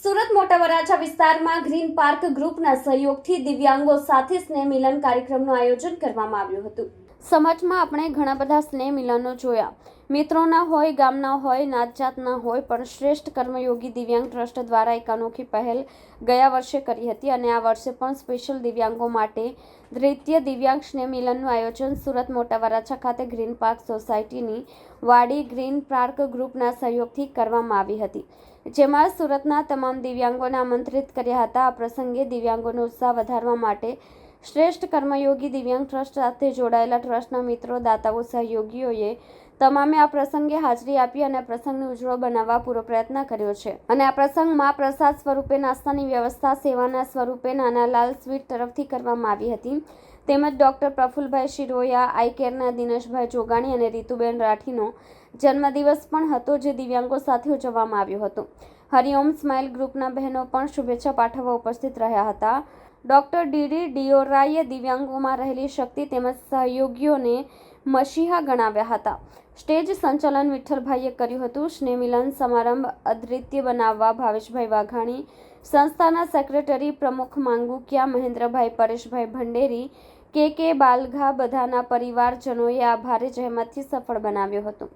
સુરત મોટા વરાછા વિસ્તારમાં green park ગ્રુપના સહયોગથી દિવ્યાંગો સાથે સ્નેહ મિલન કાર્યક્રમનું આયોજન કરવામાં આવ્યું હતું। સમાજમાં આપણે ઘણા બધા સ્નેહ મિલનો જોયા, મિત્રોના હોય, ગામના હોય, નાતજાતના હોય, પણ શ્રેષ્ઠ કર્મયોગી દિવ્યાંગ ટ્રસ્ટ દ્વારા એક અનોખી પહેલ ગયા વર્ષે કરી હતી અને આ વર્ષે પણ સ્પેશિયલ દિવ્યાંગો માટે દ્વિતીય દિવ્યાંગ સ્નેહ મિલનનું આયોજન સુરત મોટા વરાછા ખાતે ગ્રીન પાર્ક સોસાયટીની વાડી ગ્રીન પાર્ક ગ્રુપના સહયોગથી કરવામાં આવી હતી, જેમાં સુરતના તમામ દિવ્યાંગોને આમંત્રિત કર્યા હતા। આ પ્રસંગે દિવ્યાંગોનો ઉત્સાહ વધારવા માટે શ્રેષ્ઠ કર્મયોગી દિવ્યાંગ ટ્રસ્ટ સાથે જોડાયેલા ટ્રસ્ટના મિત્રો, દાતાઓ, સહયોગીઓએ તમામે આ પ્રસંગે હાજરી આપી અને પ્રસંગને ઉજ્જવળ બનાવવા પૂરો પ્રયત્ન કર્યો છે અને આ પ્રસંગમાં પ્રસાદ સ્વરૂપે નાસ્તાની વ્યવસ્થા સેવાના સ્વરૂપે નાનાલાલ સ્વીટ તરફથી કરવામાં આવી હતી, તેમજ ડોક્ટર પ્રફુલભાઈ શિરોયા, આઈ કેરના દિનેશભાઈ જોગાણી અને રીતુબેન રાઠીનો જન્મદિવસ પણ હતો, જે દિવ્યાંગો સાથે ઉજવવામાં આવ્યો હતો। હરિઓમ સ્માઇલ ગ્રુપના બહેનો પણ શુભેચ્છા પાઠવવા ઉપસ્થિત રહ્યા હતા। ડોક્ટર ડીડી ડિયોરાએ દિવ્યાંગોમાં રહેલી શક્તિ તેમજ સહયોગીઓને મસીહા ગણાવ્યા હતા। સ્ટેજ સંચાલન વિઠ્ઠલભાઈએ કર્યું હતું। સ્નેહ મિલન સમારંભ અદ્વિતીય બનાવવા ભાવેશભાઈ વાઘાણી, સંસ્થાના સેક્રેટરી પ્રમુખ માંગુકિયા, મહેન્દ્રભાઈ, પરેશભાઈ ભંડેરી, કે બાલઘા, બધાના પરિવારજનોએ આ ભારે જહેમતથી સફળ બનાવ્યો હતો।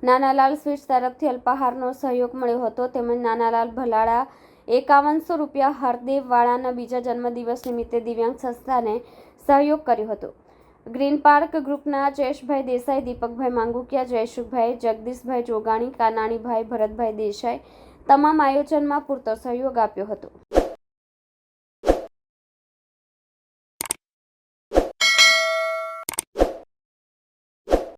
નાનાલાલ સ્વીટ્સ તરફથી અલ્પાહારનો સહયોગ મળ્યો હતો, તેમજ નાનાલાલ ભલાડા 5100 રૂપિયા હરદેવવાળાના બીજા જન્મદિવસ નિમિત્તે દિવ્યાંગ સંસ્થાને સહયોગ કર્યો હતો। ગ્રીન પાર્ક ગ્રુપના જયેશભાઈ દેસાઈ, દીપકભાઈ માંગુકિયા, જયશુભાઈ, જગદીશભાઈ જોગાણી, કાનાણીભાઈ, ભરતભાઈ દેસાઈ તમામ આયોજનમાં પૂરતો સહયોગ આપ્યો હતો।